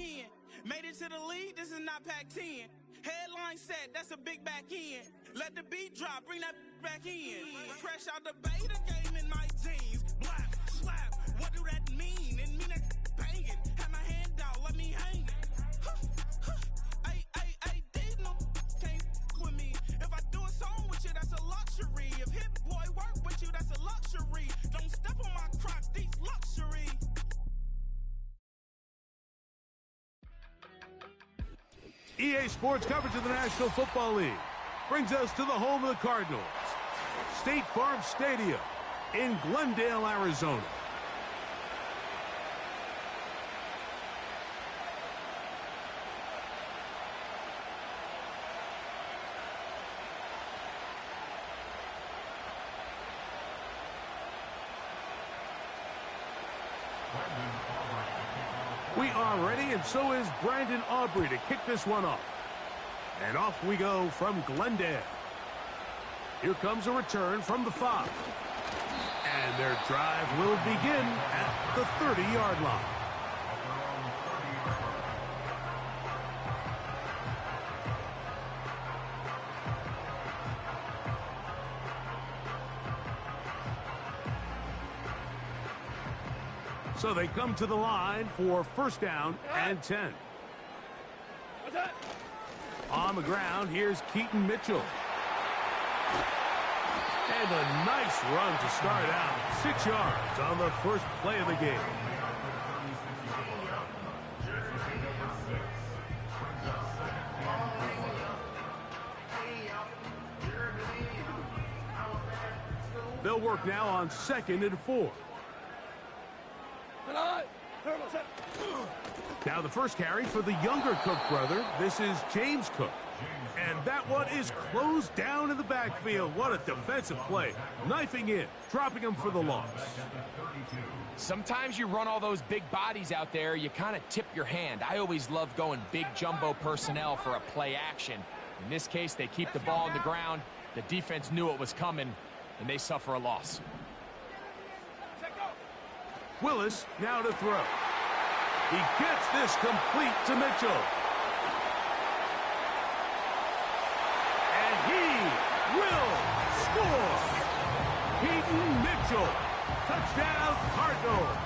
in. Made it to the lead, this is not Pac-10. Headline set, that's a big back end. Let the beat drop, bring that back in. Fresh out the beta game in my jeans. Blap, slap, what do that mean? It mean that banging. Have my hand out, let me hang it. Ay, these no can't with me. If I do a song with you, that's a luxury. If Hit Boy work with you, that's a luxury. Don't step on my Crocs, these luxury. EA Sports coverage of the National Football League brings us to the home of the Cardinals, State Farm Stadium in Glendale, Arizona. We are ready, and so is Brandon Aubrey to kick this one off. And off we go from Glendale. Here comes a return from the 5. And their drive will begin at the 30-yard line. So they come to the line for first down and 10. On the ground, here's Keaton Mitchell. And a nice run to start out. 6 yards on the first play of the game. They'll work now on 2nd and 4. Now the first carry for the younger Cook brother. This is James Cook. And that one is closed down in the backfield. What a defensive play. Knifing in, dropping him for the loss. Sometimes you run all those big bodies out there, you kind of tip your hand. I always love going big jumbo personnel for a play action. In this case, they keep the ball on the ground. The defense knew it was coming, and they suffer a loss. Willis now to throw. He gets this complete to Mitchell. And he will score. Keaton Mitchell. Touchdown, Cardinals.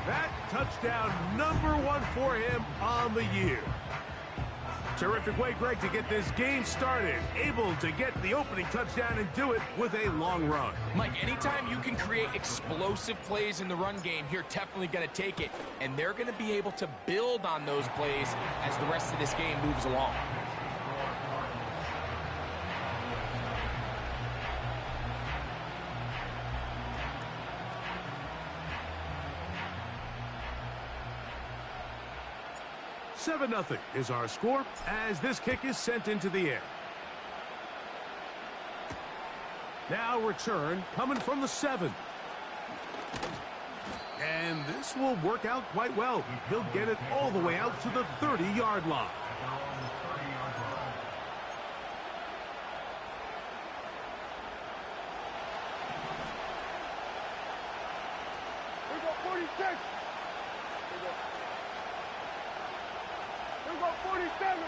That touchdown #1 for him on the year. Terrific way, Greg, to get this game started. Able to get the opening touchdown and do it with a long run. Mike, anytime you can create explosive plays in the run game, you're definitely going to take it. And they're going to be able to build on those plays as the rest of this game moves along. Seven 0 is our score as this kick is sent into the air. Now return coming from the 7. And this will work out quite well. He'll get it all the way out to the 30-yard line. We got 46. We got 47.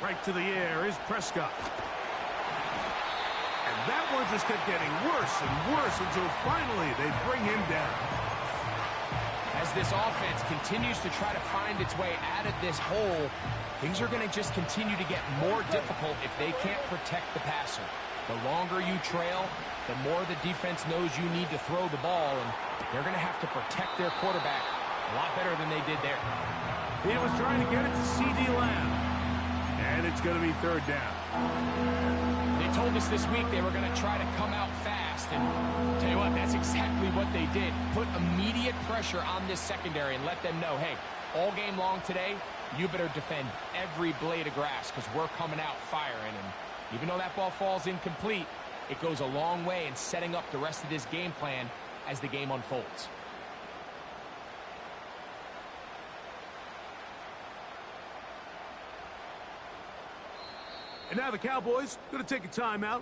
Right to the air is Prescott. And that one just kept getting worse and worse until finally they bring him down. As this offense continues to try to find its way out of this hole, things are going to just continue to get more difficult if they can't protect the passer. The longer you trail, the more the defense knows you need to throw the ball, and they're going to have to protect their quarterback a lot better than they did there. He was trying to get it to C.D. Lamb. And it's going to be third down. They told us this week they were going to try to come out fast, and tell you what, that's exactly what they did. Put immediate pressure on this secondary and let them know, hey, all game long today, you better defend every blade of grass because we're coming out firing. And even though that ball falls incomplete, it goes a long way in setting up the rest of this game plan as the game unfolds. And now the Cowboys going to take a timeout.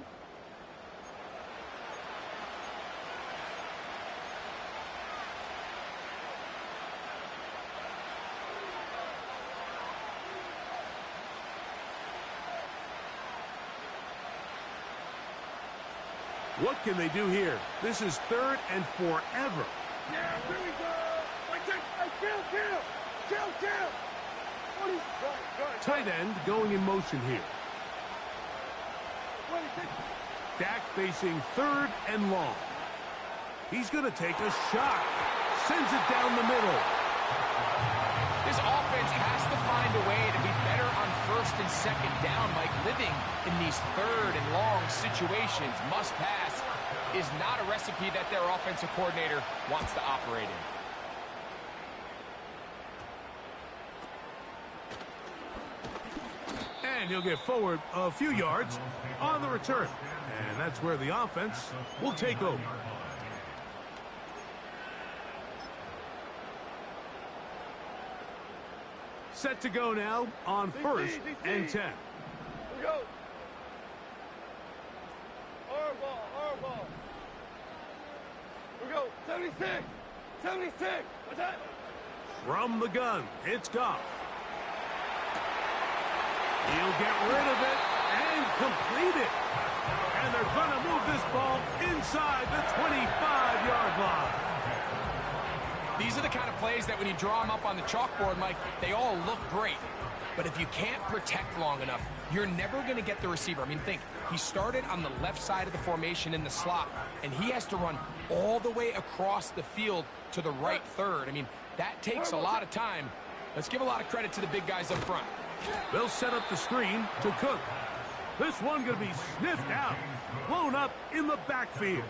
What can they do here? This is 3rd and forever. Yeah, here we go. Wait, chill. 20. Go. Tight end going in motion here. 26. Dak facing 3rd and long. He's going to take a shot. Sends it down the middle. This offense has to find a way to be better on 1st and 2nd down. Like, living in these 3rd and long situations, must pass, is not a recipe that their offensive coordinator wants to operate in. And he'll get forward a few yards on the return. And that's where the offense will take over. Set to go now on 1st and 10. Here we go. Hardball. Here we go. 76. What's that? From the gun, it's Goff. He'll get rid of it and complete it. And they're going to move this ball inside the 25-yard line. These are the kind of plays that when you draw them up on the chalkboard, Mike, they all look great. But if you can't protect long enough, you're never going to get the receiver. I mean, think, he started on the left side of the formation in the slot, and he has to run all the way across the field to the right third. I mean, that takes a lot of time. Let's give a lot of credit to the big guys up front. They'll set up the screen to Cook. This one going to be sniffed out, blown up in the backfield.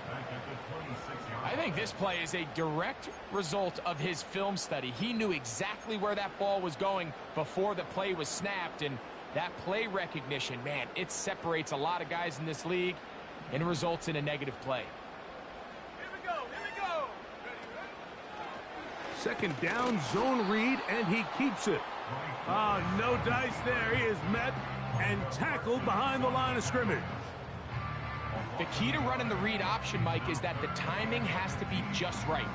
I think this play is a direct result of his film study. He knew exactly where that ball was going before the play was snapped, and that play recognition, man, it separates a lot of guys in this league and results in a negative play. Here we go. Second down, zone read, and he keeps it. No dice there. He is met and tackled behind the line of scrimmage. The key to running the read option, Mike, is that the timing has to be just right.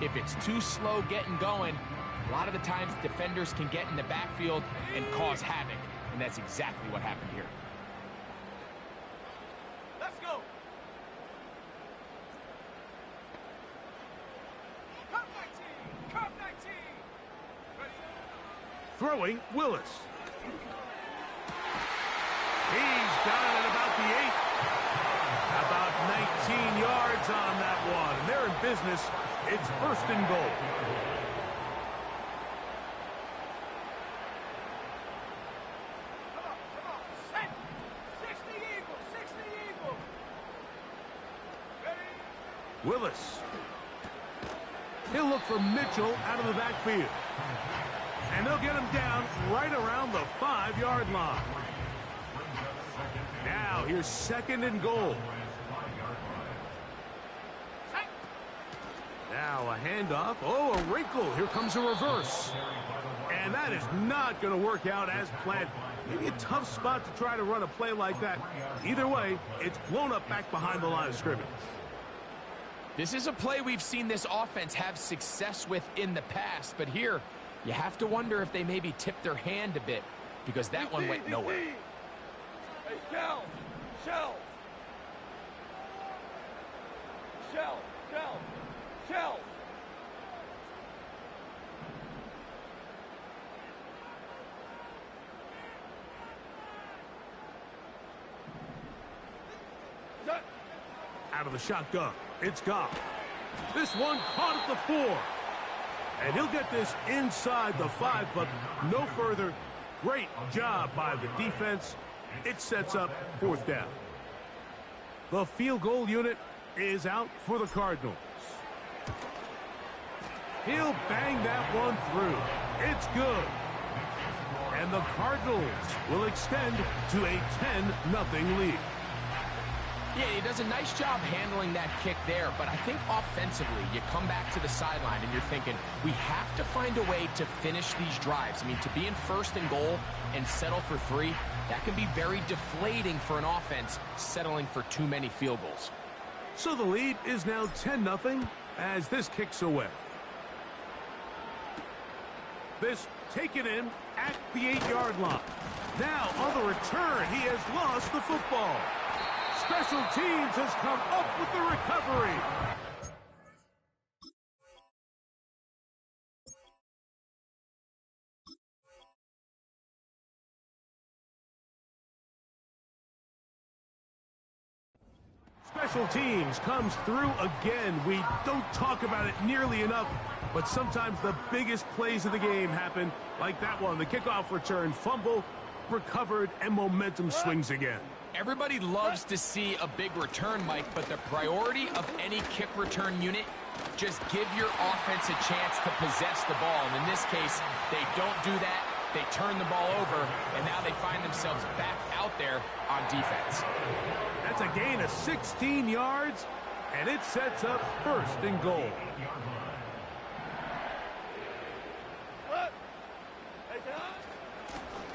If it's too slow getting going, a lot of the times defenders can get in the backfield and cause havoc, and that's exactly what happened here. Let's go. Cup 19. Throwing, Willis. He's got it at about the 8. About 19 yards on that one. And they're in business. It's 1st and goal. Come on. Set. 60 Eagle. Ready? Willis. He'll look for Mitchell out of the backfield. And they'll get him down right around the 5-yard line. Now, here's 2nd and goal. Now a handoff. Oh, a wrinkle. Here comes a reverse. And that is not going to work out as planned. Maybe a tough spot to try to run a play like that. Either way, it's blown up back behind the line of scrimmage. This is a play we've seen this offense have success with in the past, but here you have to wonder if they maybe tipped their hand a bit, because that one went nowhere. Hey, shell. Out of the shotgun, it's Goff. This one caught at the 4. And he'll get this inside the 5, but no further. Great job by the defense. It sets up 4th down. The field goal unit is out for the Cardinals. He'll bang that one through. It's good. And the Cardinals will extend to a 10-0 lead. Yeah, he does a nice job handling that kick there, but I think offensively, you come back to the sideline and you're thinking, we have to find a way to finish these drives. I mean, to be in 1st and goal and settle for 3, that can be very deflating for an offense settling for too many field goals. So the lead is now 10-0 as this kicks away. This taken in at the 8-yard line. Now on the return, he has lost the football. Special Teams has come up with the recovery. Special Teams comes through again. We don't talk about it nearly enough, but sometimes the biggest plays of the game happen, like that one. The kickoff return, fumble, recovered, and momentum swings again. Everybody loves to see a big return, Mike, but the priority of any kick return unit, just give your offense a chance to possess the ball. And in this case, they don't do that. They turn the ball over, and now they find themselves back out there on defense. That's a gain of 16 yards, and it sets up first and goal.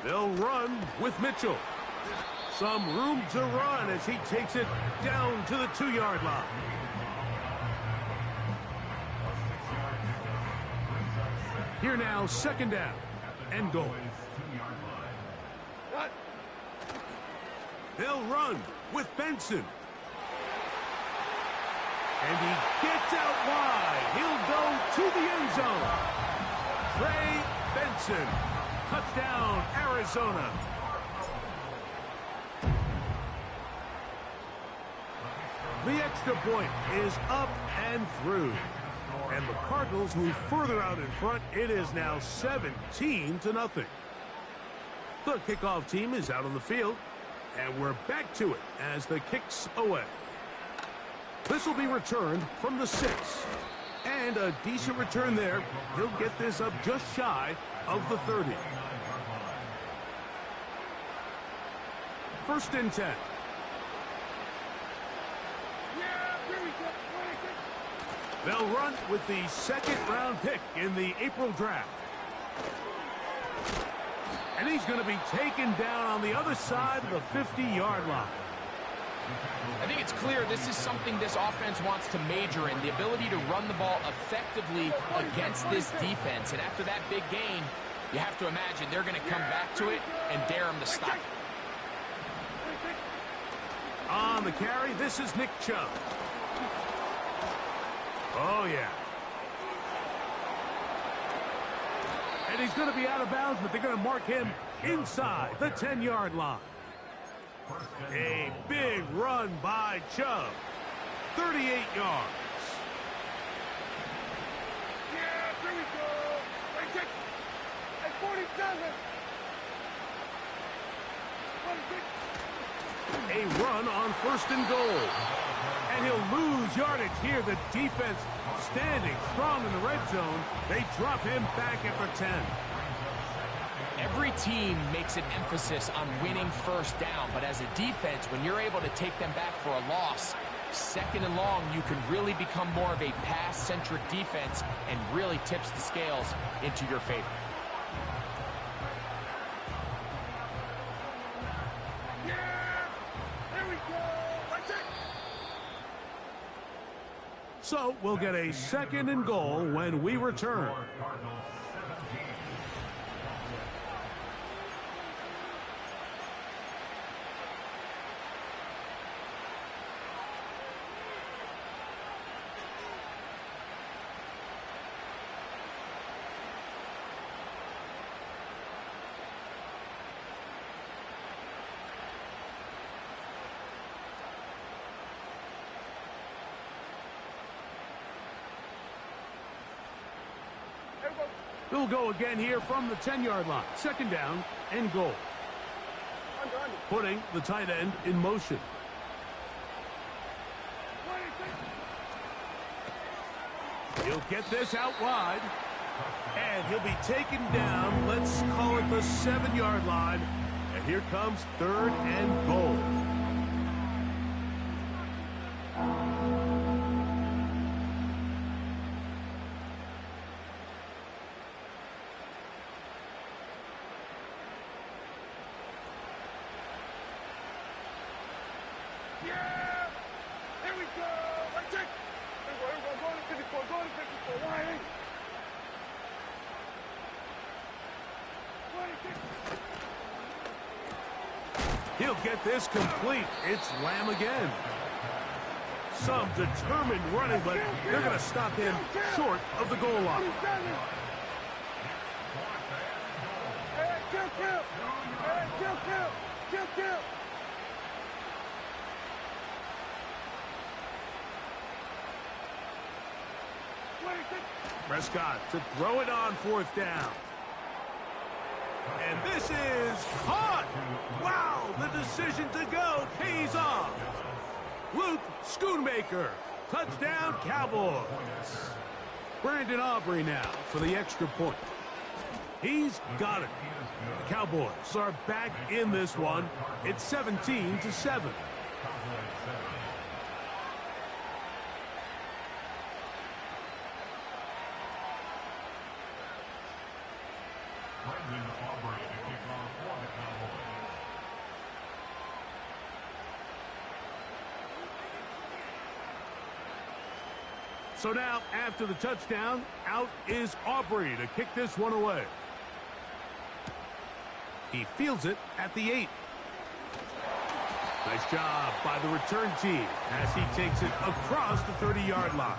They'll run with Mitchell. Some room to run as he takes it down to the 2-yard line. Here now, second down and goal. They'll run with Benson. And he gets out wide. He'll go to the end zone. Trey Benson. Touchdown, Arizona. The extra point is up and through. And the Cardinals move further out in front. It is now 17-0. The kickoff team is out on the field. And we're back to it as the kick's away. This will be returned from the 6. And a decent return there. He'll get this up just shy of the 30. First and 10. They'll run with the second-round pick in the April draft. And he's going to be taken down on the other side of the 50-yard line. I think it's clear this is something this offense wants to major in, the ability to run the ball effectively against this defense. And after that big gain, you have to imagine they're going to come back to it and dare him to stop it. On the carry, this is Nick Chubb. Oh, yeah. And he's going to be out of bounds, but they're going to mark him inside the 10-yard line. A big run by Chubb. 38 yards. Yeah, here we go. Right check. At 47. 26. A run on first and goal. And he'll lose yardage here. The defense standing strong in the red zone. They drop him back at the 10. Every team makes an emphasis on winning first down, but as a defense, when you're able to take them back for a loss, second and long, you can really become more of a pass-centric defense and really tips the scales into your favor. So we'll get a second and goal when we return. They'll go again here from the 10-yard line. Second down and goal. Putting the tight end in motion. He'll get this out wide. And he'll be taken down, let's call it the 7-yard line. And here comes third and goal. he'll get this complete. It's Lamb again. Some determined running, but they're going to stop him short of the goal line. Prescott to throw it on 4th down. And this is caught. Wow, the decision to go pays off. Luke Schoonmaker, touchdown Cowboys. Brandon Aubrey now for the extra point. He's got it. The Cowboys are back in this one. It's 17-7. So now, after the touchdown, out is Aubrey to kick this one away. He fields it at the 8. Nice job by the return team as he takes it across the 30-yard line.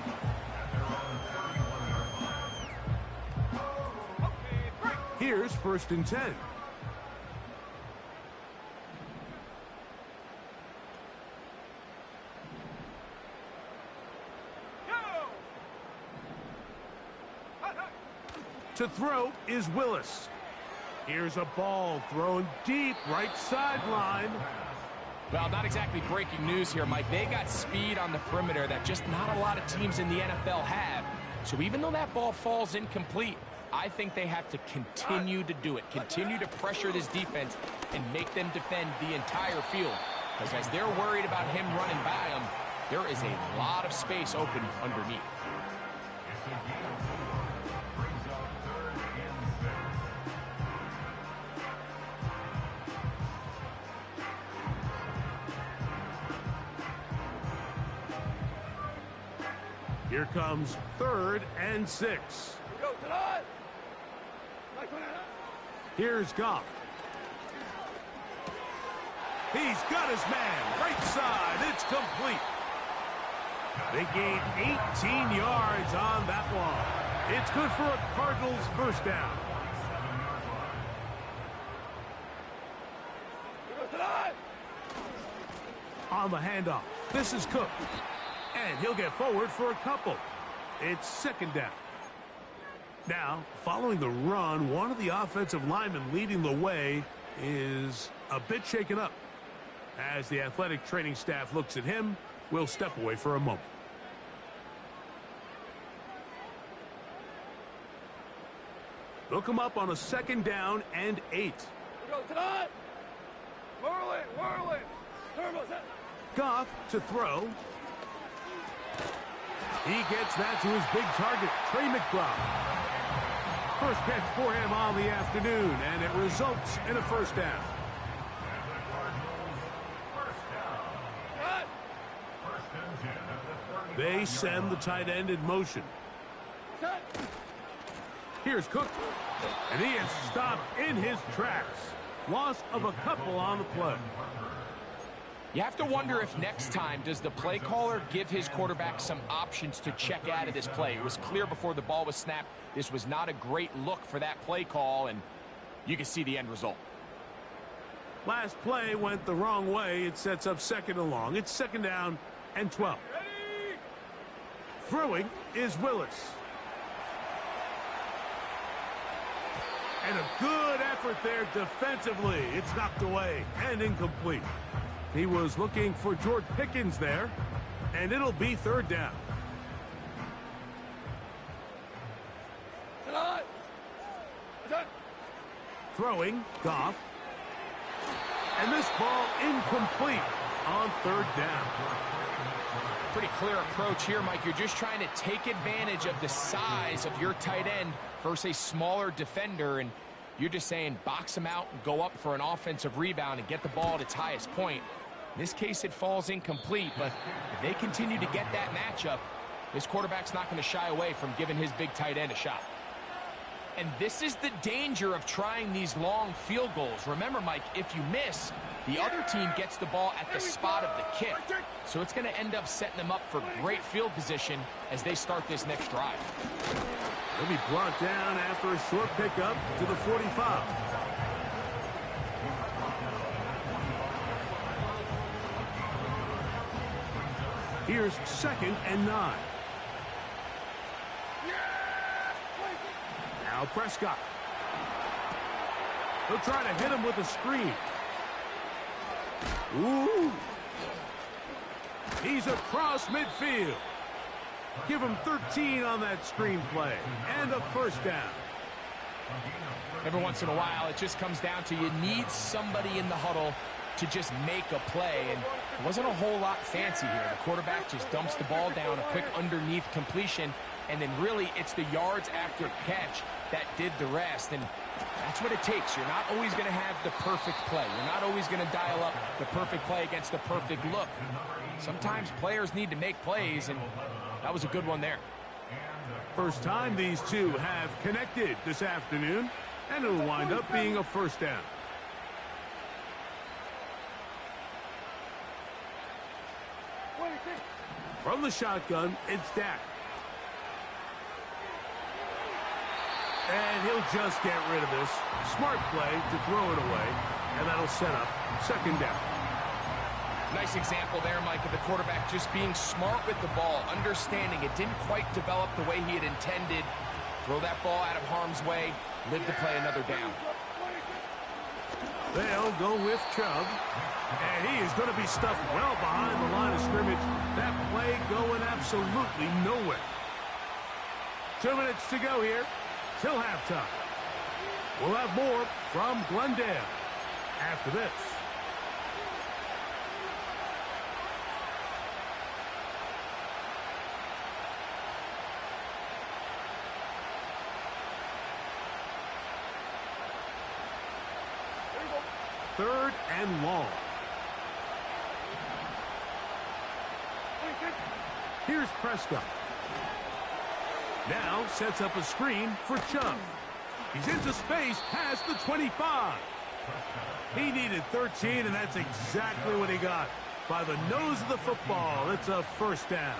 Here's 1st and 10. To throw is Willis. Here's a ball thrown deep right sideline. Well, not exactly breaking news here, Mike. They got speed on the perimeter that just not a lot of teams in the NFL have. So even though that ball falls incomplete, I think they have to continue to do it. Continue to pressure this defense and make them defend the entire field. Because as they're worried about him running by them, there is a lot of space open underneath. Here comes 3rd and 6. Here's Goff. He's got his man. Right side. It's complete. They gain 18 yards on that one. It's good for a Cardinals 1st down. On the handoff. This is Cook. And he'll get forward for a couple. It's 2nd down. Now, following the run, one of the offensive linemen leading the way is a bit shaken up. As the athletic training staff looks at him, we'll step away for a moment. They'll come up on a 2nd down and 8. Goff to throw. He gets that to his big target, Trey McBride. First catch for him on the afternoon, and it results in a 1st down. They send the tight end in motion. Here's Cook, and he is stopped in his tracks. Loss of a couple on the play. You have to wonder if next time does the play caller give his quarterback some options to check out of this play. It was clear before the ball was snapped this was not a great look for that play call, and you can see the end result. Last play went the wrong way. It sets up 2nd and long. It's 2nd down and 12. Throwing is Willis. And a good effort there defensively. It's knocked away and incomplete. He was looking for George Pickens there, and it'll be 3rd down. Throwing, Goff. And this ball incomplete on 3rd down. Pretty clear approach here, Mike. You're just trying to take advantage of the size of your tight end versus a smaller defender, and you're just saying box him out and go up for an offensive rebound and get the ball at its highest point. In this case, it falls incomplete, but if they continue to get that matchup, this quarterback's not going to shy away from giving his big tight end a shot. And this is the danger of trying these long field goals. Remember, Mike, if you miss, the other team gets the ball at the spot of the kick. So it's going to end up setting them up for great field position as they start this next drive. He'll be brought down after a short pickup to the 45. Here's 2nd and 9. Now Prescott. He'll try to hit him with a screen. Ooh. He's across midfield. Give him 13 on that screen play. And a first down. Every once in a while, it just comes down to you need somebody in the huddle to just make a play. And it wasn't a whole lot fancy here. The quarterback just dumps the ball down, a quick underneath completion, and then really it's the yards after catch that did the rest. And that's what it takes. You're not always going to have the perfect play. You're not always going to dial up the perfect play against the perfect look. Sometimes players need to make plays, and that was a good one there. First time these two have connected this afternoon, and it'll wind up being a first down. From the shotgun, it's Dak. And he'll just get rid of this. Smart play to throw it away, and that'll set up 2nd down. Nice example there, Mike, of the quarterback just being smart with the ball, understanding it didn't quite develop the way he had intended. Throw that ball out of harm's way, live to play another down. They'll go with Chubb, and he is going to be stuffed well behind the line of scrimmage. That play going absolutely nowhere. 2 minutes to go here till halftime. We'll have more from Glendale after this. Third and long. Here's Prescott. Now sets up a screen for Chubb. He's into space past the 25. He needed 13, and that's exactly what he got. By the nose of the football, it's a first down.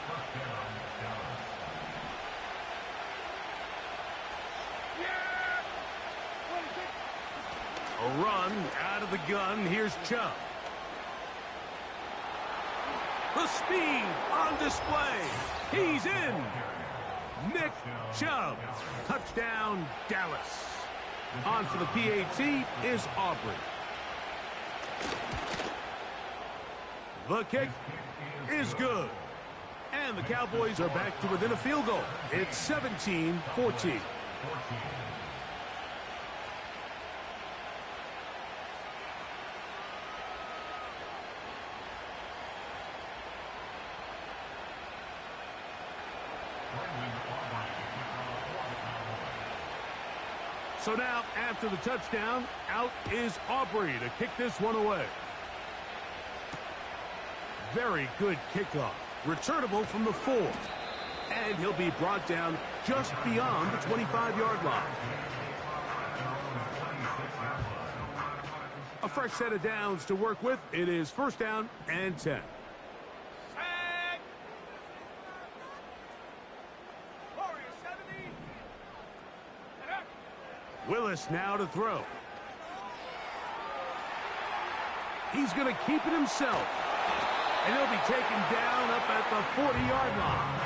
A run out of the gun. Here's Chubb. The speed on display. He's in. Nick Chubb. Touchdown, Dallas. On for the PAT is Aubrey. The kick is good. And the Cowboys are back to within a field goal. It's 17-14. So now, after the touchdown, out is Aubrey to kick this one away. Very good kickoff. Returnable from the 4. And he'll be brought down just beyond the 25-yard line. A fresh set of downs to work with. It is first down and 10. Willis now to throw. He's going to keep it himself. And he'll be taken down up at the 40-yard line.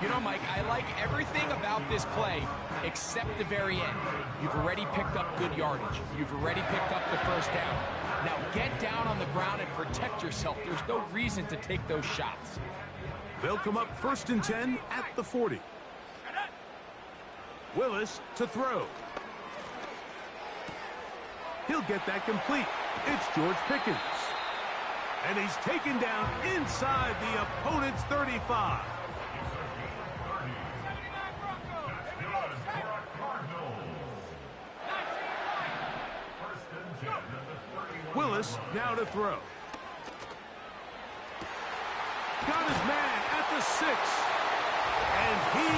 You know, Mike, I like everything about this play except the very end. You've already picked up good yardage. You've already picked up the first down. Now get down on the ground and protect yourself. There's no reason to take those shots. They'll come up first and 10 at the 40. Willis to throw. He'll get that complete. It's George Pickens. And he's taken down inside the opponent's 35. Willis now to throw. Got his man at the 6. And he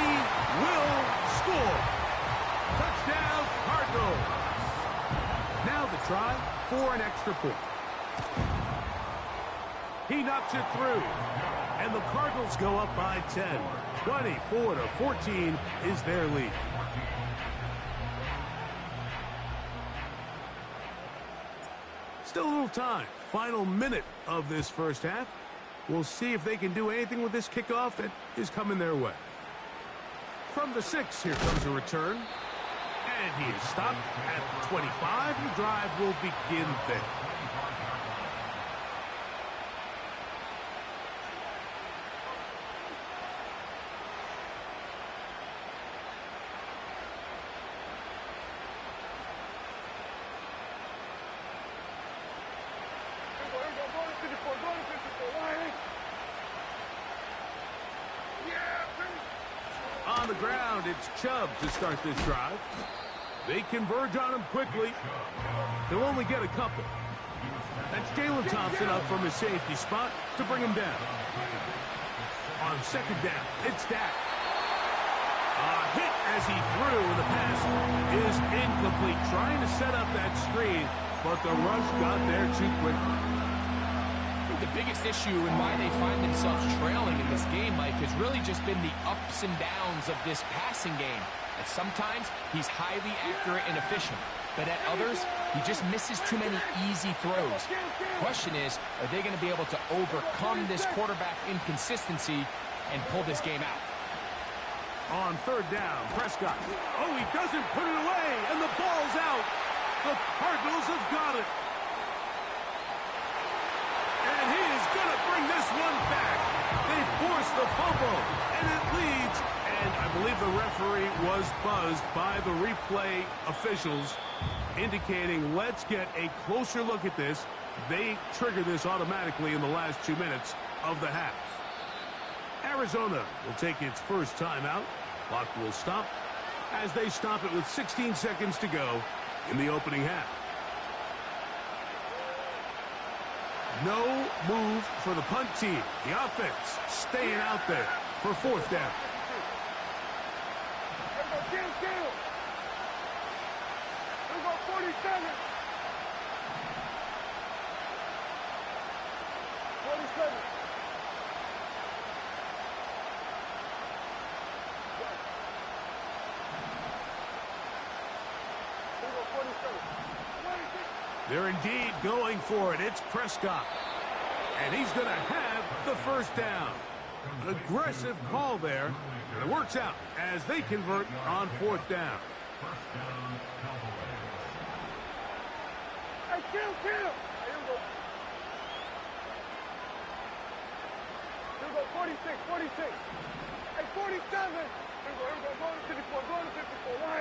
will score. an extra point. He knocks it through. And the Cardinals go up by 10. 24-14 is their lead. Still a little time. Final minute of this first half. We'll see if they can do anything with this kickoff that is coming their way. From the 6, here comes a return. And he is stopped at the 25. The drive will begin there. On the ground, it's Chubb to start this drive. They converge on him quickly. They'll only get a couple. That's Jalen Thompson up from his safety spot to bring him down. On second down, it's Dak. A hit as he threw, and the pass is incomplete. Trying to set up that screen, but the rush got there too quickly. The biggest issue and why they find themselves trailing in this game, Mike, has really just been the ups and downs of this passing game. At sometimes, he's highly accurate and efficient, but at others, he just misses too many easy throws. Question is, are they going to be able to overcome this quarterback inconsistency and pull this game out? On third down, Prescott. Oh, he doesn't put it away, and the ball's out. The Cardinals have got it. And he is going to bring this one back. They force the fumble, and it leads. And I believe the referee was buzzed by the replay officials, indicating let's get a closer look at this. They trigger this automatically in the last 2 minutes of the half. Arizona will take its first timeout. Clock will stop as they stop it with 16 seconds to go in the opening half. No move for the punt team. The offense staying out there for fourth down. Here we go, 47. 47. They're indeed going for it. It's Prescott. And he's going to have the first down. An aggressive call there. And it works out as they convert on fourth down. Hey, kill. Here we go, 46. Hey, 47. Here we go, going to 54, going to 54. Why?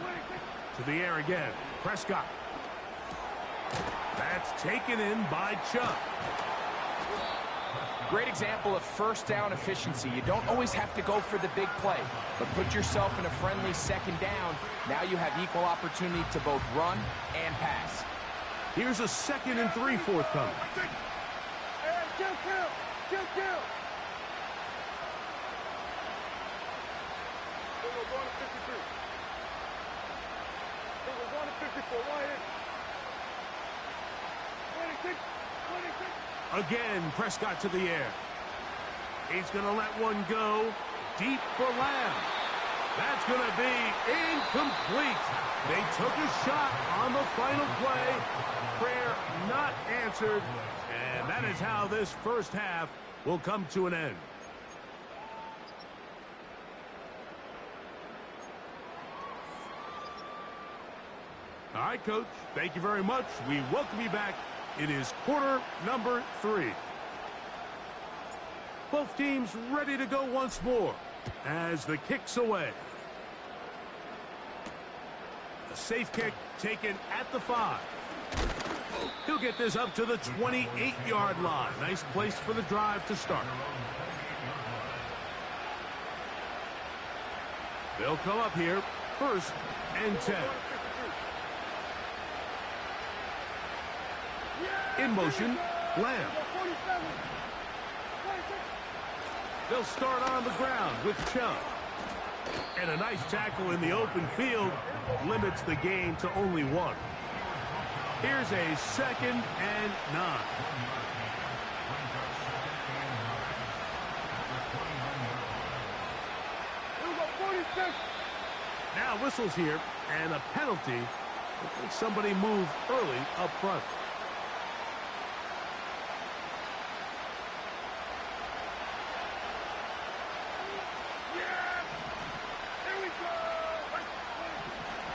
26. To the air again. Prescott. That's taken in by Chubb. Great example of first down efficiency. You don't always have to go for the big play, but put yourself in a friendly second down. Now you have equal opportunity to both run and pass. Here's a 2nd and 3 forthcoming. Hey, kill. Here we go, going to 53. Here we go, going to 54. Why? 26. Again, Prescott to the air. He's going to let one go deep for Lamb. That's going to be incomplete. They took a shot on the final play. Prayer not answered. And that is how this first half will come to an end. All right, Coach. Thank you very much. We welcome you back. It is quarter number 3. Both teams ready to go once more as the kick's away. A safe kick taken at the 5. He'll get this up to the 28-yard line. Nice place for the drive to start. They'll come up here, 1st and 10. In motion, Lamb. They'll start on the ground with Chubb. And a nice tackle in the open field limits the gain to only 1. Here's a 2nd and 9. Now whistles here, and a penalty. I think somebody moved early up front. Yeah! Here we go!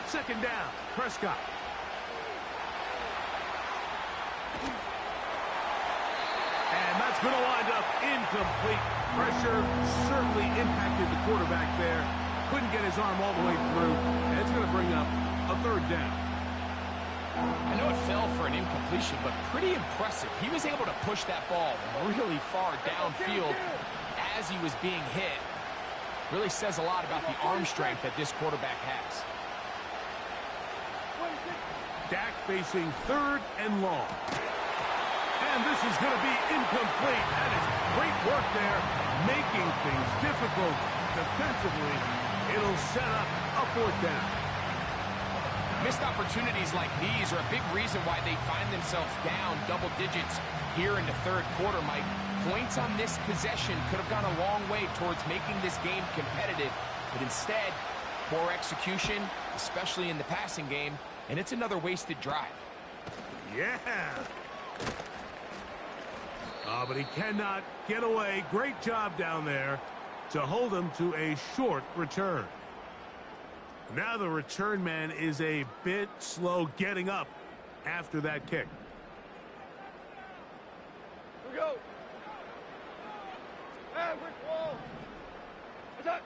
2nd down, Prescott. And that's going to wind up incomplete. Pressure certainly impacted the quarterback there. Couldn't get his arm all the way through, and it's going to bring up a 3rd down. I know it fell for an incompletion, but pretty impressive. He was able to push that ball really far downfield as he was being hit. Really says a lot about the arm strength that this quarterback has. Dak facing 3rd and long. And this is going to be incomplete. That is great work there, making things difficult defensively. It'll set up a 4th down. Missed opportunities like these are a big reason why they find themselves down double digits here in the 3rd quarter, Mike. Points on this possession could have gone a long way towards making this game competitive, but instead, poor execution, especially in the passing game, and it's another wasted drive. Yeah. Oh, but he cannot get away. Great job down there to hold him to a short return. Now the return man is a bit slow getting up after that kick. Here we go. And brick wall. Attack.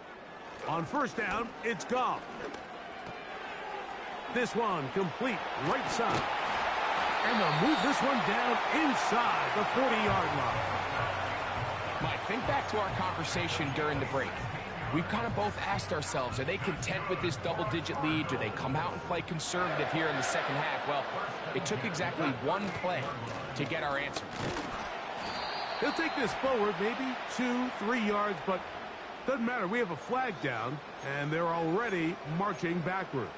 On 1st down, it's Goff. This one complete right side. And they'll move this one down inside the 40-yard line. Mike, think back to our conversation during the break. We've kind of both asked ourselves, are they content with this double-digit lead? Do they come out and play conservative here in the 2nd half? Well, it took exactly 1 play to get our answer. He'll take this forward, maybe 2-3 yards, but doesn't matter. We have a flag down, and they're already marching backward.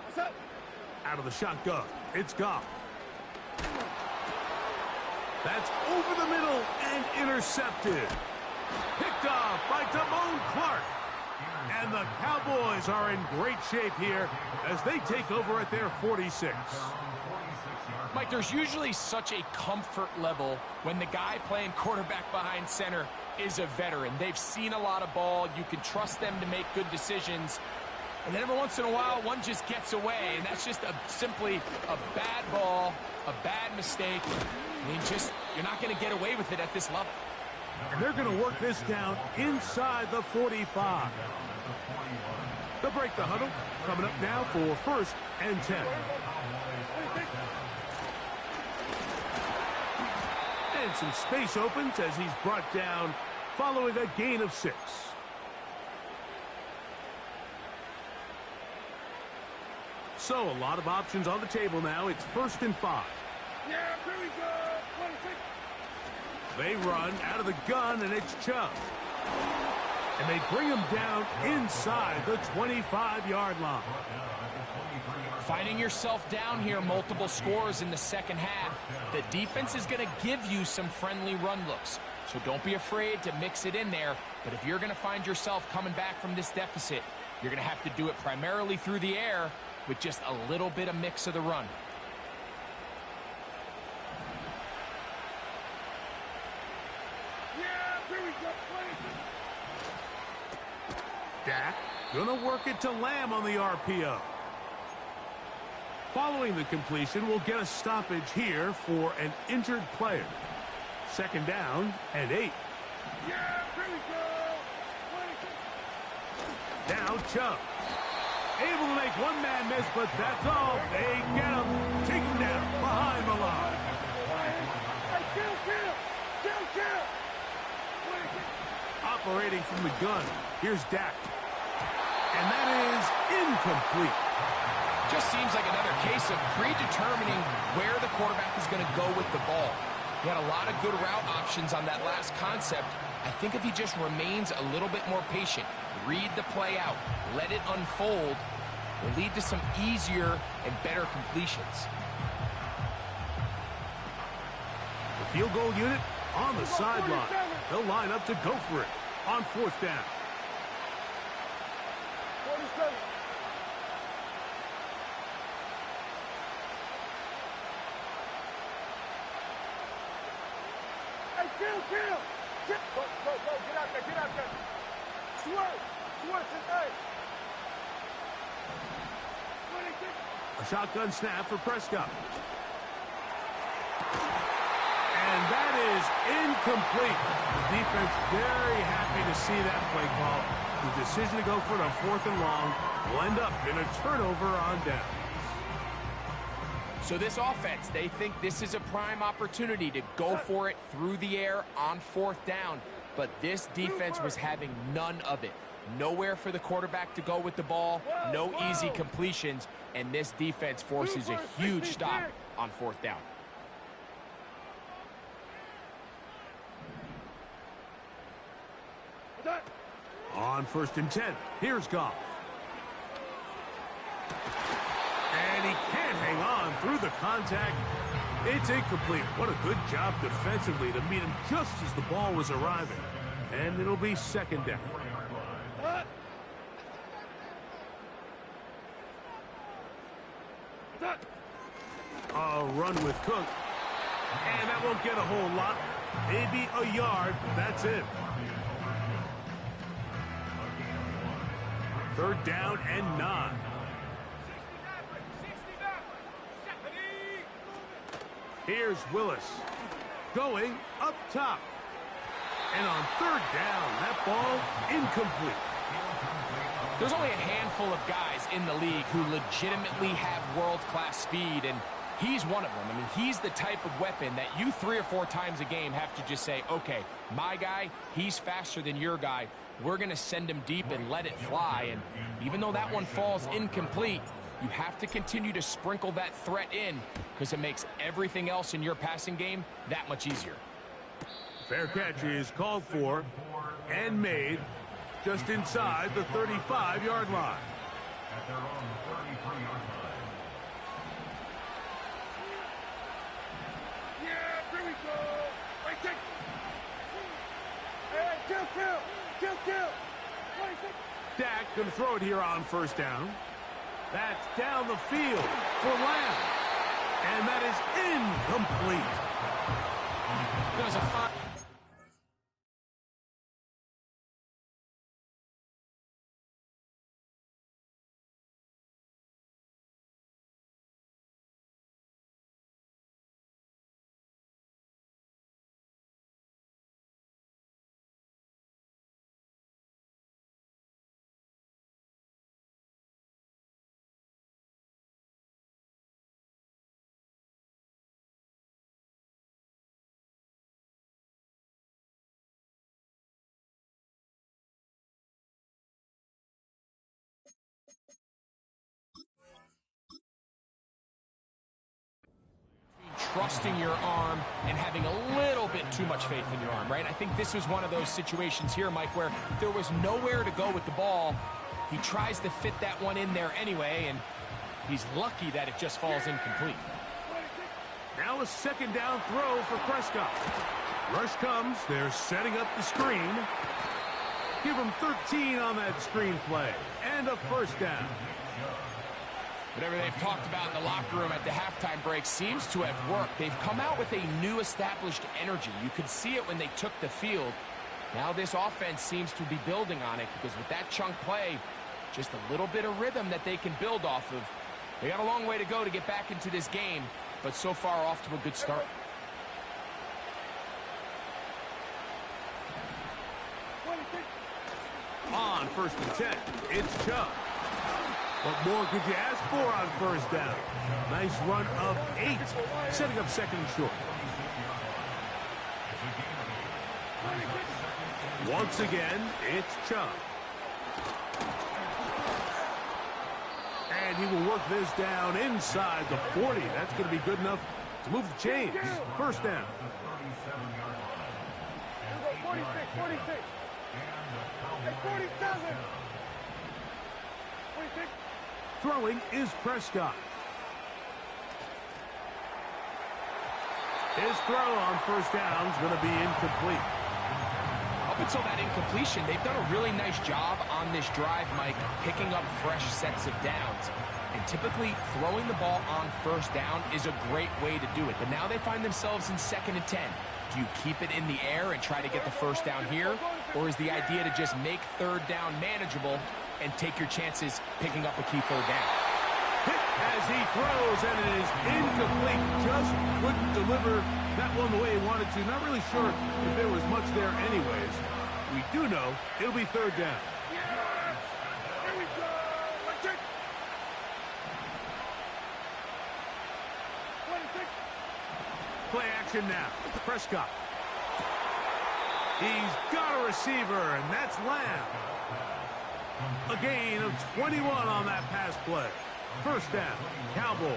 What's up? Out of the shotgun, it's Goff. That's over the middle and intercepted. Picked off by Damone Clark. And the Cowboys are in great shape here as they take over at their 46. Mike, there's usually such a comfort level when the guy playing quarterback behind center is a veteran. They've seen a lot of ball. You can trust them to make good decisions. And then every once in a while, one just gets away, and that's just simply a bad ball, a bad mistake. I mean, you're not going to get away with it at this level. And they're going to work this down inside the 45. They'll break the huddle. Coming up now for 1st and 10. And some space opens as he's brought down following a gain of 6. So a lot of options on the table now. It's 1st and 5. Yeah, here we go. 26. They run out of the gun, and it's Chubb. And they bring him down inside the 25-yard line. Finding yourself down here, multiple scores in the 2nd half. The defense is going to give you some friendly run looks. So don't be afraid to mix it in there. But if you're going to find yourself coming back from this deficit, you're going to have to do it primarily through the air with just a little bit of mix of the run. Dak gonna work it to Lamb on the RPO. Following the completion, we'll get a stoppage here for an injured player. 2nd down and 8. Yeah, here we go. Now Chubb. Able to make one man miss, but that's all. They get him. Take him down behind the line. Operating from the gun. Here's Dak. And that is incomplete. Just seems like another case of predetermining where the quarterback is going to go with the ball. He had a lot of good route options on that last concept. I think if he just remains a little bit more patient, read the play out, let it unfold, will lead to some easier and better completions. The field goal unit on the sideline. They'll line up to go for it on 4th down. 47. Hey, kill. Go, get out there. Swerve, today. A shotgun snap for Prescott. And that is incomplete. The defense very happy to see that play call. The decision to go for it on 4th and long will end up in a turnover on downs. So this offense, they think this is a prime opportunity to go for it through the air on 4th down. But this defense was having none of it. Nowhere for the quarterback to go with the ball, no easy completions, and this defense forces a huge stop on 4th down. On 1st and 10, here's Goff. And he can't hang on through the contact. It's incomplete. What a good job defensively to meet him just as the ball was arriving. And it'll be 2nd down. A run with Cook. And that won't get a whole lot. Maybe a yard. That's it. 3rd down and 9. Here's Willis. Going up top. And on 3rd down, that ball incomplete. There's only a handful of guys in the league who legitimately have world-class speed, and he's one of them. I mean, he's the type of weapon that you 3 or 4 times a game have to just say, okay, my guy, he's faster than your guy. We're going to send him deep and let it fly. And even though that one falls incomplete, you have to continue to sprinkle that threat in because it makes everything else in your passing game that much easier. Fair catch is called for and made just inside the 35-yard line. At their own 33-yard line. Yeah, here we go. Hey, take. Hey, kill. 26. Dak going to throw it here on 1st down. That's down the field for Lamb. And that is incomplete. There was a fine. Trusting your arm and having a little bit too much faith in your arm, right? I think this was one of those situations here, Mike, where there was nowhere to go with the ball. He tries to fit that one in there anyway, and he's lucky that it just falls incomplete. Now a 2nd down throw for Prescott. Rush comes. They're setting up the screen. Give him 13 on that screen play. And a 1st down. Whatever they've talked about in the locker room at the halftime break seems to have worked. They've come out with a new established energy. You could see it when they took the field. Now this offense seems to be building on it because with that chunk play, just a little bit of rhythm that they can build off of. They got a long way to go to get back into this game, but so far off to a good start. On 1st and 10, it's Chubb. What more could you ask for on 1st down? Nice run of 8, setting up 2nd and short. Once again, it's Chubb. And he will work this down inside the 40. That's going to be good enough to move the chains. First down. 46, 46. Hey, 47. 46. Throwing is Prescott. His throw on first down is going to be incomplete. Up until that incompletion, they've done a really nice job on this drive, Mike, picking up fresh sets of downs. And typically, throwing the ball on first down is a great way to do it. But now they find themselves in 2nd and 10. Do you keep it in the air and try to get the first down here? Or is the idea to just make third down manageable and take your chances picking up a key third down? Hit as he throws, and it is incomplete. Just couldn't deliver that one the way he wanted to. Not really sure if there was much there anyways. We do know it'll be third down. Yes! Here we go! Let's check. 26. Play action now. Prescott. He's got a receiver, and that's Lamb. A gain of 21 on that pass play. First down, Cowboys.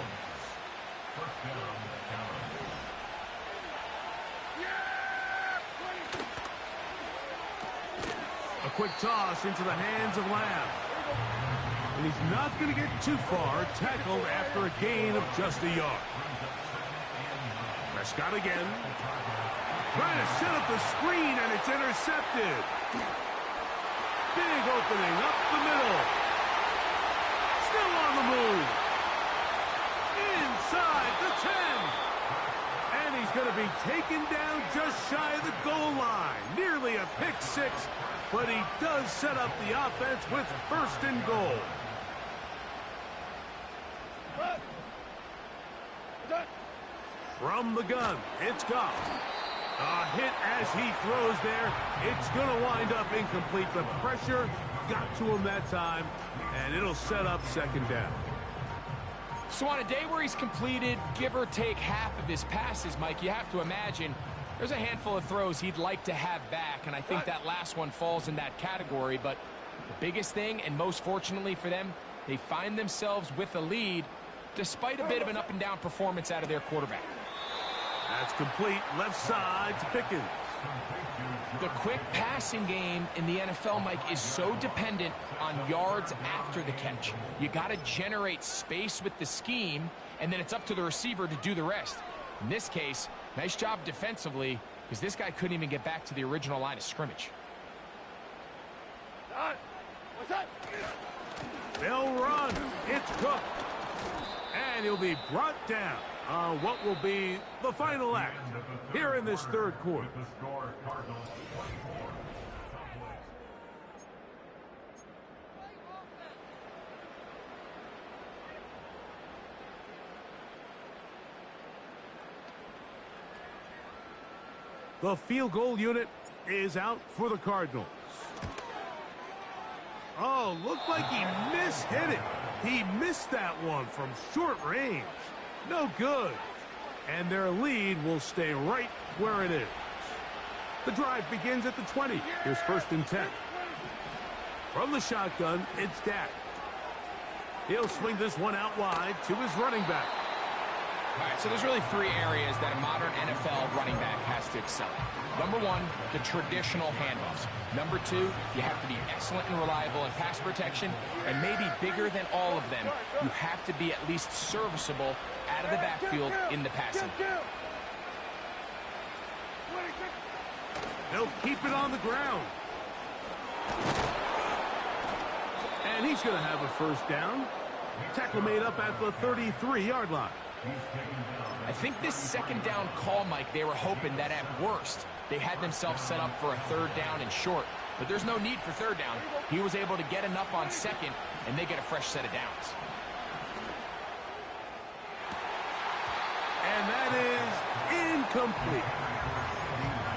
A quick toss into the hands of Lamb. And he's not going to get too far, tackled after a gain of just a yard. Prescott again. Trying to set up the screen, and it's intercepted. Big opening up the middle. Still on the move. Inside the 10. And he's going to be taken down just shy of the goal line. Nearly a pick six, but he does set up the offense with first and goal. From the gun, it's Goff. A hit as he throws there. It's going to wind up incomplete. The pressure got to him that time, and it'll set up second down. So on a day where he's completed, give or take half of his passes, Mike, you have to imagine there's a handful of throws he'd like to have back, and I think that last one falls in that category. But the biggest thing, and most fortunately for them, they find themselves with a lead despite a bit of an up-and-down performance out of their quarterback. That's complete. Left side to Pickens. The quick passing game in the NFL, Mike, is so dependent on yards after the catch. You got to generate space with the scheme, and then it's up to the receiver to do the rest. In this case, nice job defensively, because this guy couldn't even get back to the original line of scrimmage. What's that? They'll run. It's Cook. And he'll be brought down on what will be the final act here in this third quarter. The field goal unit is out for the Cardinals. Oh, looked like he mishit it. He missed that one from short range. No good. And their lead will stay right where it is. The drive begins at the 20. Here's 1st and 10. From the shotgun, it's Dak. He'll swing this one out wide to his running back. All right, so there's really three areas that a modern NFL running back has to excel at. Number one, the traditional handoffs. Number two, you have to be excellent and reliable in pass protection. And maybe bigger than all of them, you have to be at least serviceable out of the backfield in the passing. They'll keep it on the ground. And he's going to have a first down. Tackle made up at the 33-yard line. I think this second down call, Mike, they were hoping that at worst they had themselves set up for a third down and short. But there's no need for third down. He was able to get enough on second, and they get a fresh set of downs. And that is incomplete.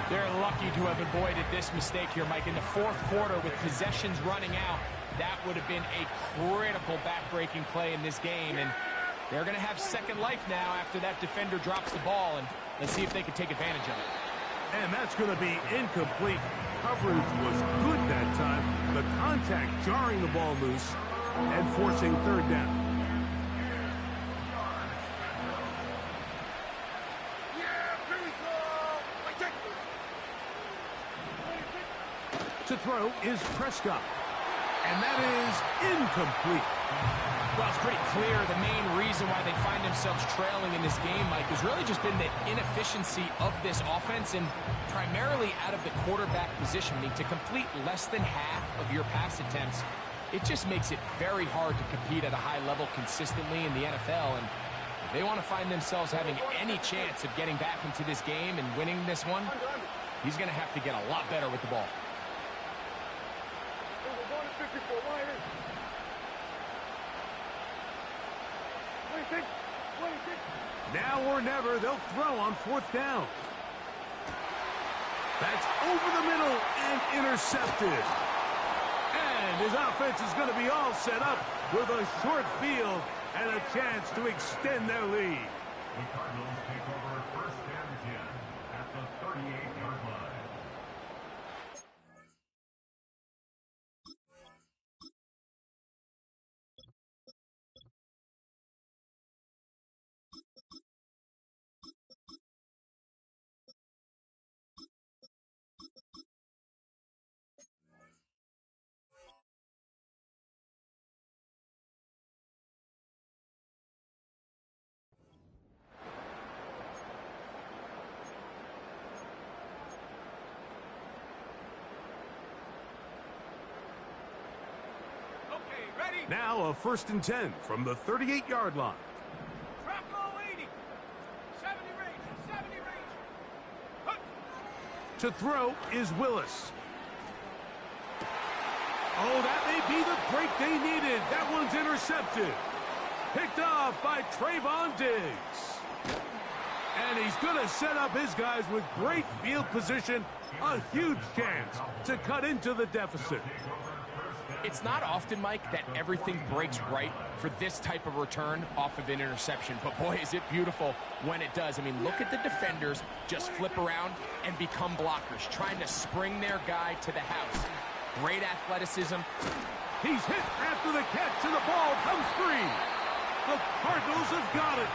They're lucky to have avoided this mistake here, Mike. In the fourth quarter, with possessions running out, that would have been a critical back-breaking play in this game. And they're going to have second life now after that defender drops the ball, and let's see if they can take advantage of it. And that's going to be incomplete. Coverage was good that time. The contact jarring the ball loose and forcing third down. To throw is Prescott. And that is incomplete. Well, it's pretty clear the main reason why they find themselves trailing in this game, Mike, has really just been the inefficiency of this offense and primarily out of the quarterback position. I mean, to complete less than half of your pass attempts, it just makes it very hard to compete at a high level consistently in the NFL. And if they want to find themselves having any chance of getting back into this game and winning this one, he's going to have to get a lot better with the ball. Now or never, they'll throw on 4th down. That's over the middle and intercepted. And his offense is going to be all set up with a short field and a chance to extend their lead. The Cardinals take over 1st and 10 at the 38-yard line. Now a 1st and 10 from the 38-yard line. Trap goal 80. 70 range. 70 range. To throw is Willis. Oh, that may be the break they needed. That one's intercepted. Picked off by Trayvon Diggs. And he's going to set up his guys with great field position. A huge chance to cut into the deficit. It's not often, Mike, that everything breaks right for this type of return off of an interception. But, boy, is it beautiful when it does. I mean, look at the defenders just flip around and become blockers, trying to spring their guy to the house. Great athleticism. He's hit after the catch, and the ball comes free. The Cardinals have got it.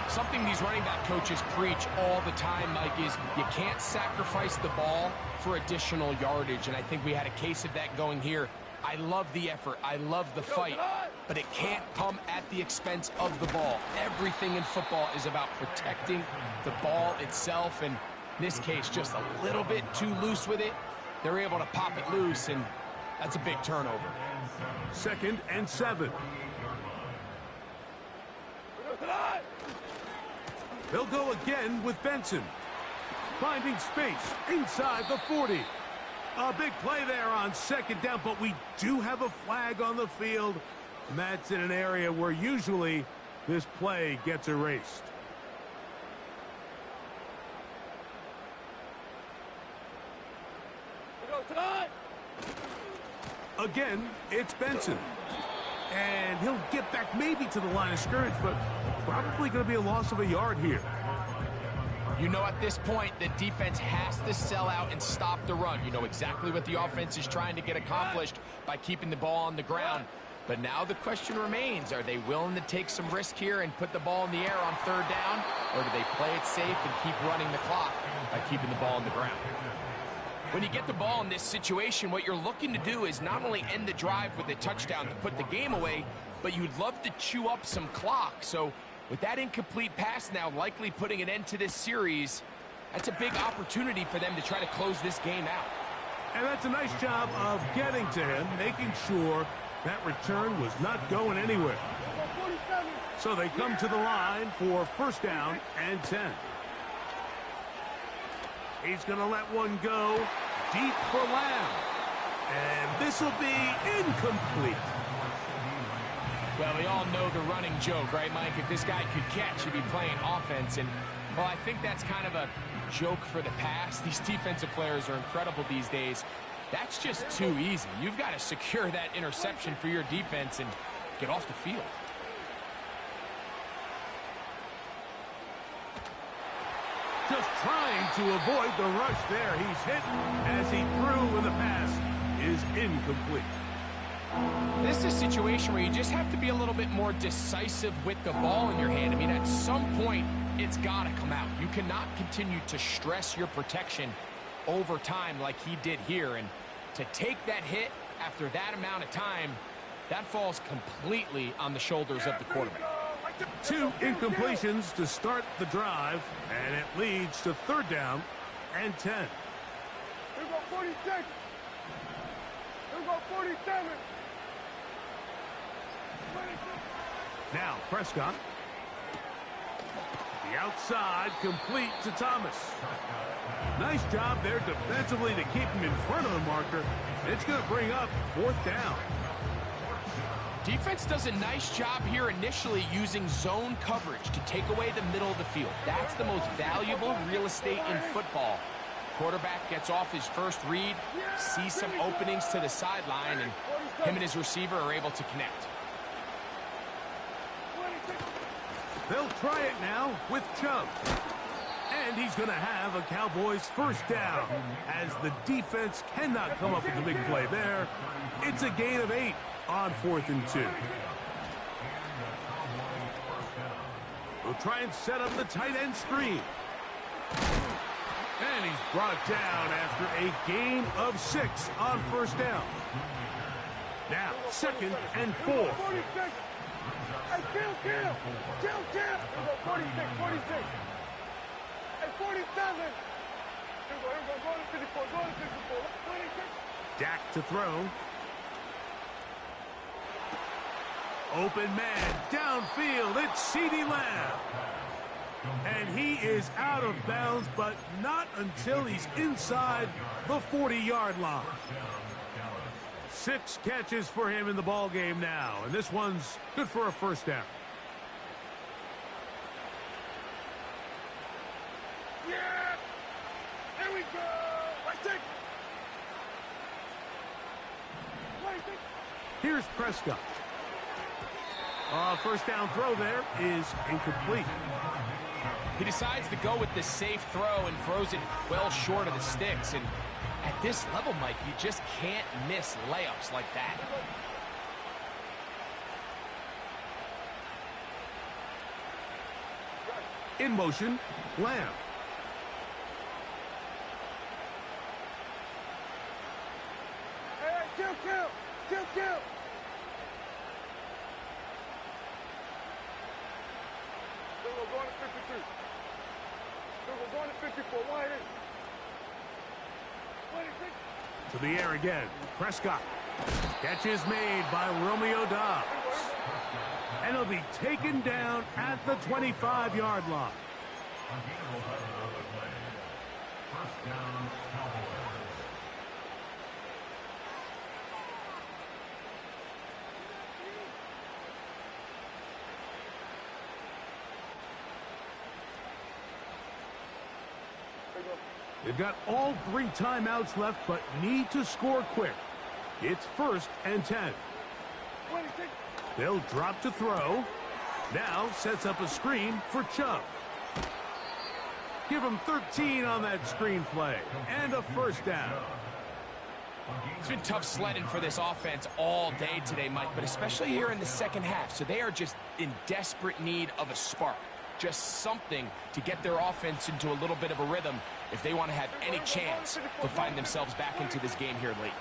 Something these running back coaches preach all the time, Mike, is you can't sacrifice the ball for additional yardage. And I think we had a case of that going here. I love the effort. I love the fight. But it can't come at the expense of the ball. Everything in football is about protecting the ball itself. And in this case, just a little bit too loose with it. They're able to pop it loose, and that's a big turnover. 2nd and 7. They'll go again with Benson. Finding space inside the 40. A big play there on 2nd down, but we do have a flag on the field. And that's in an area where usually this play gets erased. Again, it's Benson. And he'll get back maybe to the line of scrimmage, but probably going to be a loss of a yard here. You know, at this point, the defense has to sell out and stop the run. You know exactly what the offense is trying to get accomplished by keeping the ball on the ground. But now the question remains, are they willing to take some risk here and put the ball in the air on 3rd down? Or do they play it safe and keep running the clock by keeping the ball on the ground? When you get the ball in this situation, what you're looking to do is not only end the drive with a touchdown to put the game away, but you'd love to chew up some clock. So with that incomplete pass now likely putting an end to this series, that's a big opportunity for them to try to close this game out. And that's a nice job of getting to him, making sure that return was not going anywhere. So they come to the line for 1st down and 10. He's going to let one go deep for Lamb. And this will be incomplete. Well, we all know the running joke, right, Mike? If this guy could catch, he'd be playing offense. And, well, I think that's kind of a joke for the past. These defensive players are incredible these days. That's just too easy. You've got to secure that interception for your defense and get off the field. Just trying to avoid the rush there. He's hit as he threw, and the pass is incomplete. This is a situation where you just have to be a little bit more decisive with the ball in your hand. I mean, at some point, it's got to come out. You cannot continue to stress your protection over time like he did here. And to take that hit after that amount of time, that falls completely on the shoulders of the quarterback. 2 incompletions to start the drive, and it leads to 3rd down and 10. Here we go, 46. Here we go, 47. 26. Now Prescott. The outside, complete to Thomas. Nice job there defensively to keep him in front of the marker. It's going to bring up 4th down. Defense does a nice job here initially using zone coverage to take away the middle of the field. That's the most valuable real estate in football. Quarterback gets off his first read, sees some openings to the sideline, and him and his receiver are able to connect. They'll try it now with Chubb. And he's going to have a Cowboys 1st down as the defense cannot come up with a big play there. It's a gain of 8 on 4th and 2. We'll try and set up the tight end screen. And he's brought down after a gain of 6 on 1st down. Now 2nd and 4. 46. Hey, kill. Here we go, 46, 46. Hey, 47. Here we go, go to 54, go to 54. 26. Dak to throw. Open man, downfield, it's CeeDee Lamb. And he is out of bounds, but not until he's inside the 40-yard line. 6 catches for him in the ball game now, and this one's good for a 1st down. Yeah! Here we go! 26. Here's Prescott. 1st down throw there is incomplete. He decides to go with the safe throw and throws it well short of the sticks. And at this level, Mike, you just can't miss layups like that. In motion, Lamb. Hey, kill. We're going to 53. We're going to 54. Why is 26. To the air again. Prescott. Catch is made by Romeo Doubs. And he'll be taken down at the 25-yard line. 1st down, Cowboys. They've got all 3 timeouts left, but need to score quick. It's 1st and 10. 26. They'll drop to throw. Now sets up a screen for Chubb. Give him 13 on that screen play. And a 1st down. It's been tough sledding for this offense all day today, Mike, but especially here in the 2nd half. So they are just in desperate need of a spark. Just something to get their offense into a little bit of a rhythm if they want to have any chance to find themselves back into this game here late.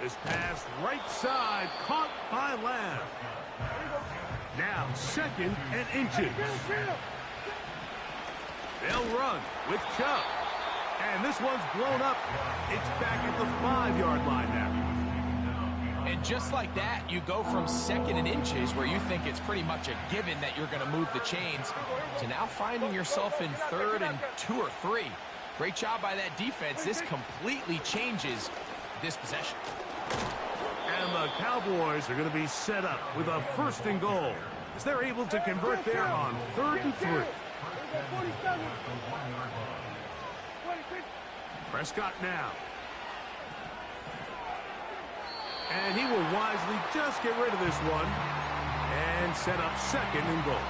This pass right side caught by Lamb. Now 2nd and inches. They'll run with Chubb. And this one's blown up. It's back at the 5-yard line now. And just like that, you go from 2nd and inches, where you think it's pretty much a given that you're going to move the chains, to now finding yourself in 3rd and 2 or 3. Great job by that defense. This completely changes this possession. And the Cowboys are going to be set up with a 1st and goal, as they're able to convert there on 3rd and 3. Prescott now. And he will wisely just get rid of this one and set up 2nd and goal.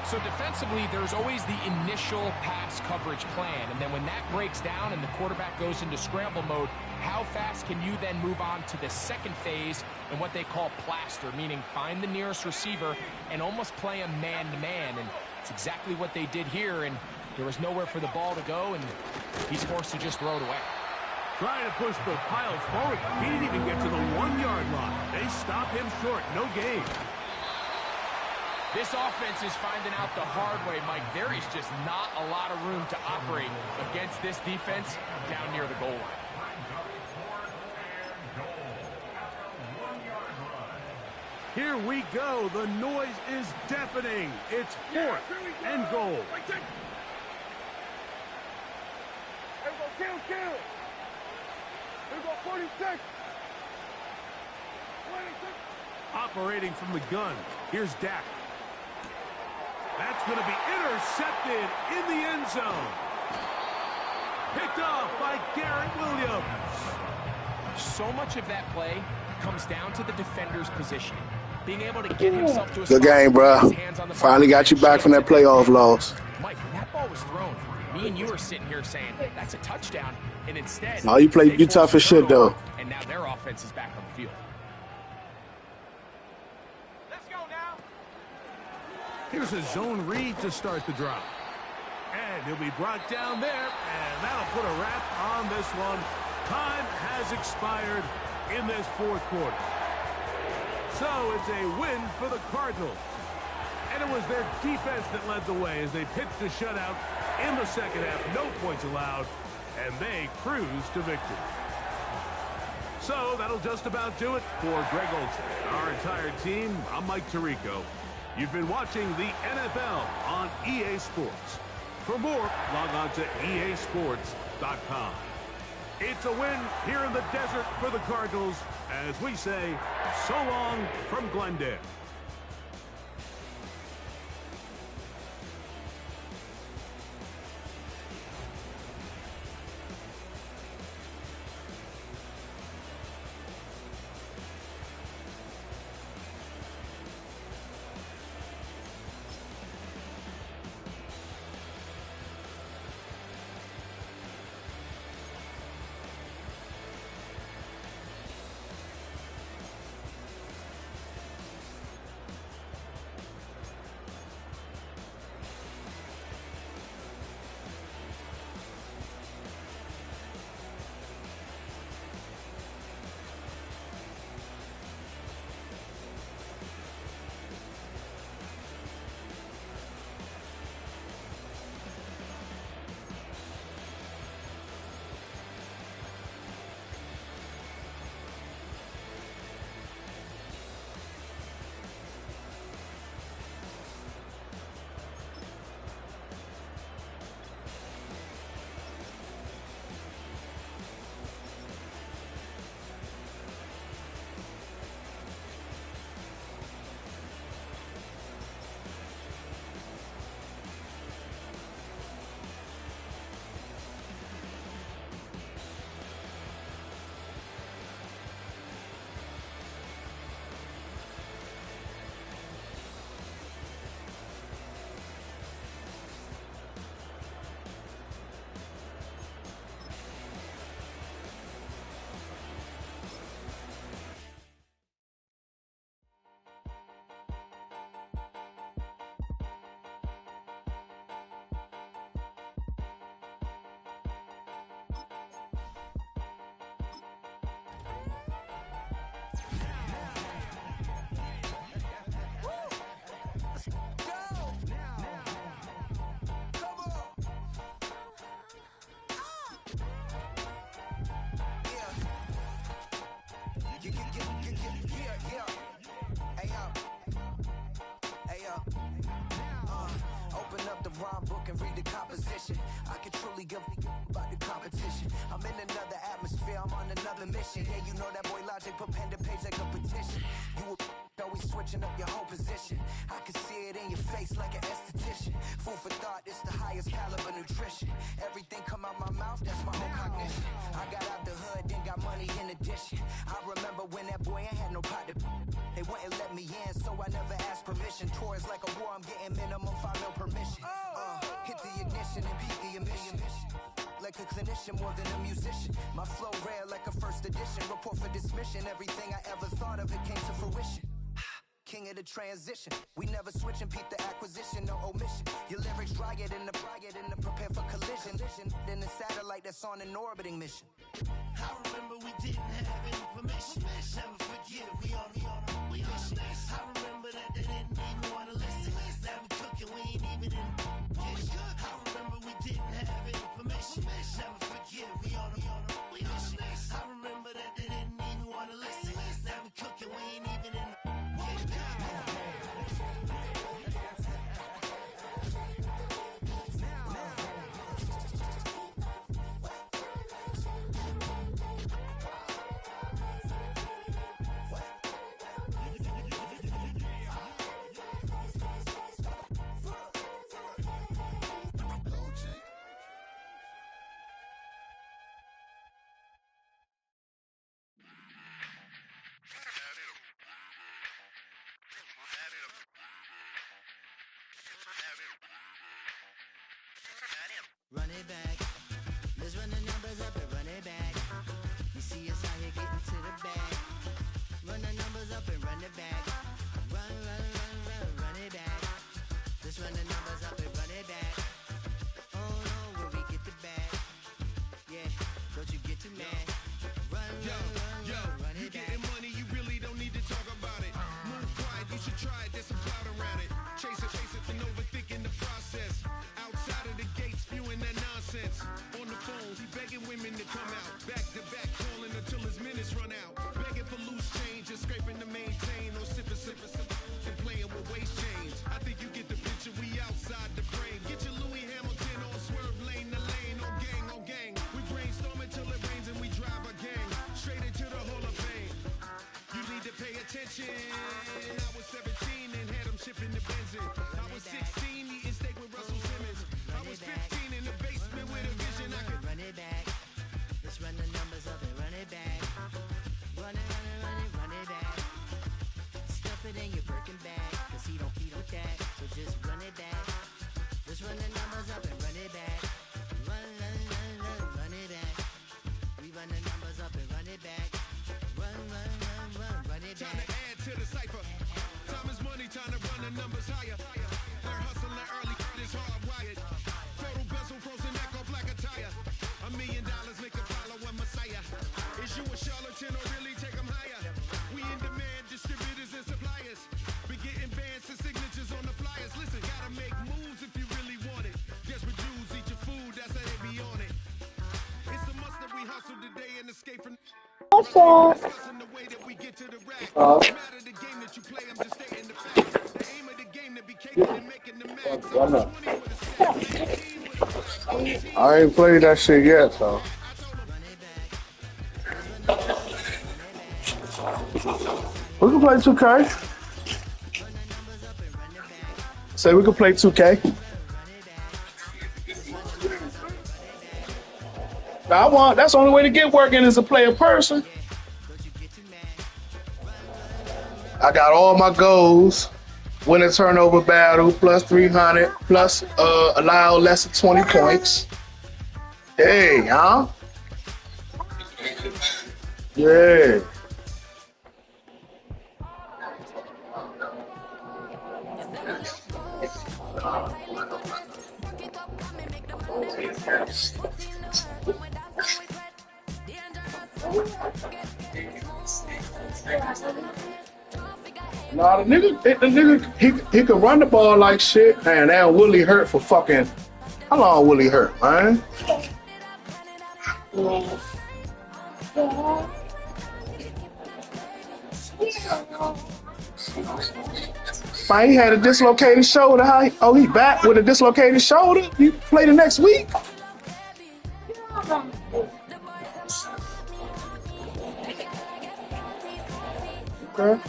So defensively, there's always the initial pass coverage plan. And then when that breaks down and the quarterback goes into scramble mode, how fast can you then move on to the 2nd phase and what they call plaster, meaning find the nearest receiver and almost play him man-to-man. And it's exactly what they did here. And There was nowhere for the ball to go, and he's forced to just throw it away. Trying to push the pile forward. He didn't even get to the 1-yard line. They stopped him short. No gain. This offense is finding out the hard way, Mike. There is just not a lot of room to operate against this defense down near the goal line. Here we go. The noise is deafening. It's 4th and goal. Here we go, kill. Here we go, 46. 26. Operating from the gun. Here's Dak. That's going to be intercepted in the end zone. Picked off by Garrett Williams. So much of that play comes down to the defender's positioning. Being able to get himself to a Good game, bro. Finally got you back from that playoff loss. Mike, when that ball was thrown, me and you were sitting here saying, that's a touchdown. And instead, Oh, you played you tough as shit, though. And now their offense is back on the field. Let's go now. Here's a zone read to start the drive. And he'll be brought down there, and that'll put a wrap on this one. Time has expired in this 4th quarter. So it's a win for the Cardinals. And it was their defense that led the way as they pitched a shutout in the second half. No points allowed, and they cruised to victory. So that'll just about do it for Greg Olsen. Our entire team, I'm Mike Tirico. You've been watching the NFL on EA Sports. For more, log on to easports.com. It's a win here in the desert for the Cardinals as we say, so long from Glendale. rhyme book and read the composition. I can truly give about the competition. I'm in another atmosphere, I'm on another mission. Yeah, you know that boy Logic put pen to page like a petition. You always switching up your whole position. I can see it in your face like an esthetician. Food for thought, it's the highest caliber nutrition. Everything come out my mouth, that's my whole cognition. I got out the hood, then got money in addition. I remember when that boy ain't had no pot to. They wouldn't let me in, so I never asked permission. Tours like a war, I'm getting minimum 5 mil permission. Hit the ignition and beat the emission. Like a clinician more than a musician. My flow rare like a first edition. Report for dismission. Everything I ever thought of, it came to fruition. King king of the transition. We never switch and peep the acquisition, no omission. Your lyrics dry it in the prepare for collision. Then the satellite that's on an orbiting mission. I remember we didn't have any permission. Never forget we on mission. I remember that they didn't even want to listen. Now we cooking, we ain't even in the kitchen. I remember we didn't have any permission. Never forget we on mission. I remember that they didn't even want to listen. Now we cooking, we ain't even in the Run it back. Let's run the numbers up and run it back. You see us out here getting to the bag. Run the numbers up and run it back. Run it back. Let's run the numbers up and run it back. Oh no, where we get the bag. Yeah, don't you get too mad. Run it back. You getting money, you really don't need to talk about it. Move quiet, you should try it, there's some clout around it. Chase it, and overthinking the process. Outside of the gate, spewing that nonsense. On the phone, he begging women to come out. Back to back, calling until his minutes run out. Begging for loose change and scraping to maintain. Or sipping, and playing with waist chains. I think you get the picture, we outside the frame. Get your Louis Hamilton on swerve lane to lane. On gang. We brainstorm until it rains and we drive a gang. Straight into the Hall of Fame. You need to pay attention. I was 17 and had him shipping the benzin. I was 16 eating steak with Russell Simmons. I was 15 in the basement with a vision. I could run it back. Let's run the numbers up and run it back. Run it back. Stuff it in your Birkin bag, cause he don't that. So just run it back. Let's run the numbers up and run it back. Run it back. We run the numbers up and run it back. Run it back. Time to add to the cipher. Time is money, time to run the numbers higher. They're hustling early, it's hardwired. Total bezel, frozen neck or black attire. $1 million make a follow a messiah. Is you a charlatan or really take them higher? We in demand, distributors and suppliers. Be getting bands and signatures on the flyers. Listen, gotta make moves if you really want it. Desperate Jews eat your food, that's how they be on it. It's a must that we hustle today and escape from discussing the way that we get to the rack. No matter the game that you play, I'm just stating the facts. The aim of the game to be capable of making the max. I ain't played that shit yet, so. We can play 2K. Say we can play 2K. That's the only way to get working is to play a person. I got all my goals. Win a turnover battle, plus 300, plus allow less than 20 points. Hey, huh? Yeah. Nah, the nigga, he could run the ball like shit. Man, that Willie hurt for fucking. How long Willie hurt, man? Man, he had a dislocated shoulder. He back with a dislocated shoulder. He play the next week. Okay.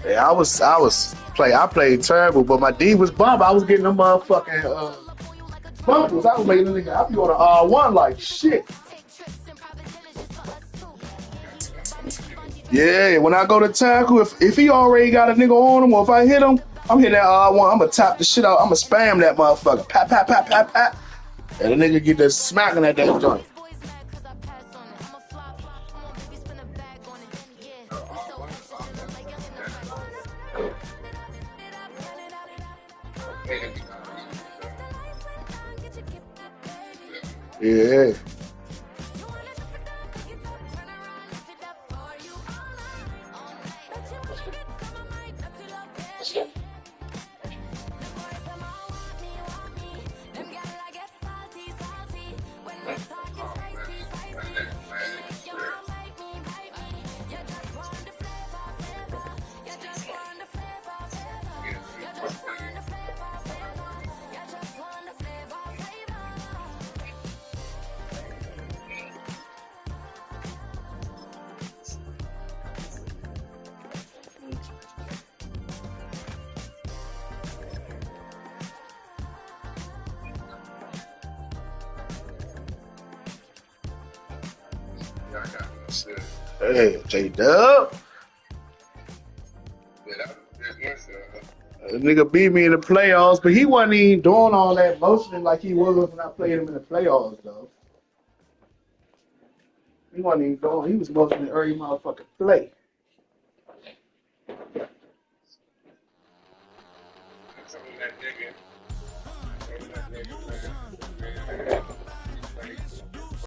Yeah, I played terrible, but my D was bump. I was getting them motherfucking bumpers. I was making the nigga. I be on a R1 like shit. Yeah, when I go to tackle, if he already got a nigga on him, or if I hit him, I'm hitting that R1. I'm gonna tap the shit out. I'm gonna spam that motherfucker. Pat, pat, pat, pat, pat. And the nigga get the smacking at that joint. Yeah. Hey, J-Dub. Nigga beat me in the playoffs, but he wasn't even doing all that motioning like he was when I played him in the playoffs, though. He wasn't even doing. He was motioning every motherfucking play. That nigga.